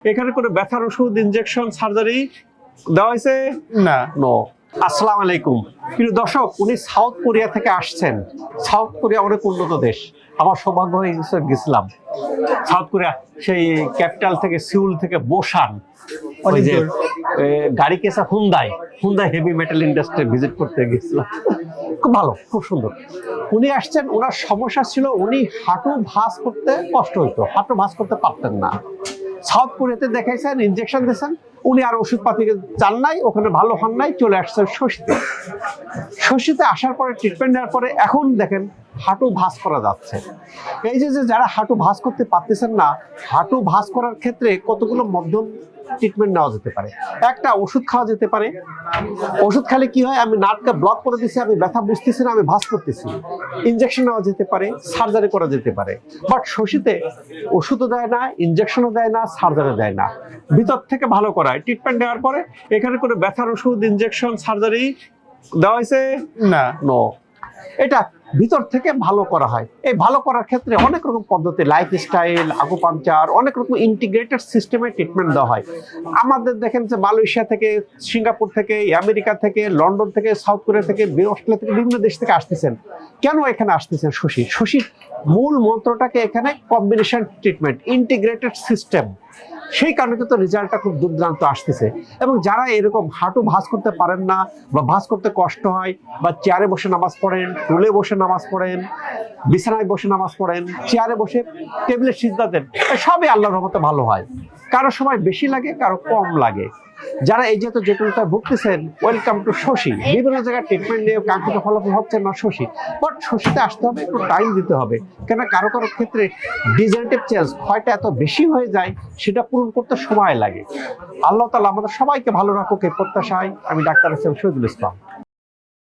এখানে কোনো ব্যথার ওষুধ, ইনজেকশন, সার্জারি দেওয়া হয়েছে না। নো। আসসালামু আলাইকুম প্রিয় দর্শক, উনি সাউথ কোরিয়া থেকে আসছেন। সাউথ কোরিয়া অনেক উন্নত দেশ। আমার সৌভাগ্য হয়ে গেছিলাম সাউথ কোরিয়া, সেই ক্যাপিটাল থেকে, সিউল থেকে বোসান, ওই যে গাড়ি কেসা Hyundai heavy metal industry visit করতে গেছিলাম। খুব ভালো, খুব সুন্দর। উনি আসছেন, ওনার সমস্যা ছিল উনি হাঁটু ভাঁজ করতে কষ্ট হইতো, হাঁটু ভাঁজ করতে পারতেন না। সাউথ কোরিয়াতে দেখাইছেন, ইনজেকশন দিয়েছেন, উনি আর ওষুধপাতি চান নাই, ওখানে ভালো হন নাই, চলে আসছেন শশীতে। শশীতে আসার পরে ট্রিটমেন্ট নেওয়ার পরে এখন দেখেন হাঁটু ভাঁজ করা যাচ্ছে। এই যে যারা হাঁটু ভাঁজ করতে পারতেছেন না, হাঁটু ভাঁজ করার ক্ষেত্রে কতগুলো মধ্যম ট্রিটমেন্ট নেওয়া যেতে পারে। একটা, ওষুধ খাওয়া যেতে পারে। ওষুধ খেলে কি হয়, আমি নাটকে ব্লক করে দিচ্ছি, আমি ব্যথা বুঝতেছি না, আমি ভাঁজ করতেছি। ইনজেকশন নেওয়া যেতে পারে, সার্জারি করা যেতে পারে। বাট শশীতে ওষুধও দেয় না, ইনজেকশনও দেয় না, সার্জারি দেয় না, ভিতর থেকে ভালো করায়। ট্রিটমেন্ট নেওয়ার পরে এখানে কোনো ব্যথার ওষুধ, ইনজেকশন, সার্জারি দেওয়া হয়েছে না। নো। এটা ভিতর থেকে ভালো করা হয়। এই ভালো করার ক্ষেত্রে অনেক রকম পদ্ধতি, লাইফস্টাইল, আকুপাঞ্চার, অনেক রকম ইন্টিগ্রেটেড সিস্টেমে ট্রিটমেন্ট দেওয়া হয়। আমাদের দেখেন যে মালয়েশিয়া থেকে, সিঙ্গাপুর থেকে, আমেরিকা থেকে, লন্ডন থেকে, সাউথ কোরিয়া থেকে, অস্ট্রেলিয়া থেকে, বিভিন্ন দেশ থেকে আসতেছেন। কেন এখানে আসতেছেন? শশীর মূল মন্ত্রটাকে এখানে কম্বিনেশন ট্রিটমেন্ট, ইন্টিগ্রেটেড সিস্টেম। সেই কারণে কিন্তু রেজাল্টটা খুব দুর্দান্ত আসতেছে। এবং যারা এরকম হাঁটু ভাঁজ করতে পারেন না, বা ভাঁজ করতে কষ্ট হয়, বা চেয়ারে বসে নামাজ পড়েন, টুলে বসে নামাজ পড়েন, বিছানায় বসে নামাজ পড়েন, চেয়ারে বসে টেবিলে সিজদা দেন, সবই আল্লাহর রহমতে ভালো হয়। কারো সময় বেশি লাগে, কারো কম লাগে। যারা এই যেহেতু জটিলতায় ভুগতেছেন, ওয়েলকাম টু শশী। বিভিন্ন জায়গায় ট্রিটমেন্ট নিয়ে কাঙ্ক্ষিত ফলাফল হচ্ছে না শশী, বাট শশীতে আসতে হবে, একটু টাইম দিতে হবে। কেন কারো ক্ষেত্রে ডিজেনারেটিভ চেঞ্জ, ক্ষয়টা এত বেশি হয়ে যায়, সেটা পূরণ করতে সময় লাগে। আল্লাহ তাআলা আমাদের সবাইকে ভালো রাখুক এই প্রত্যাশায় আমি ডাক্তার শহীদুল ইসলাম।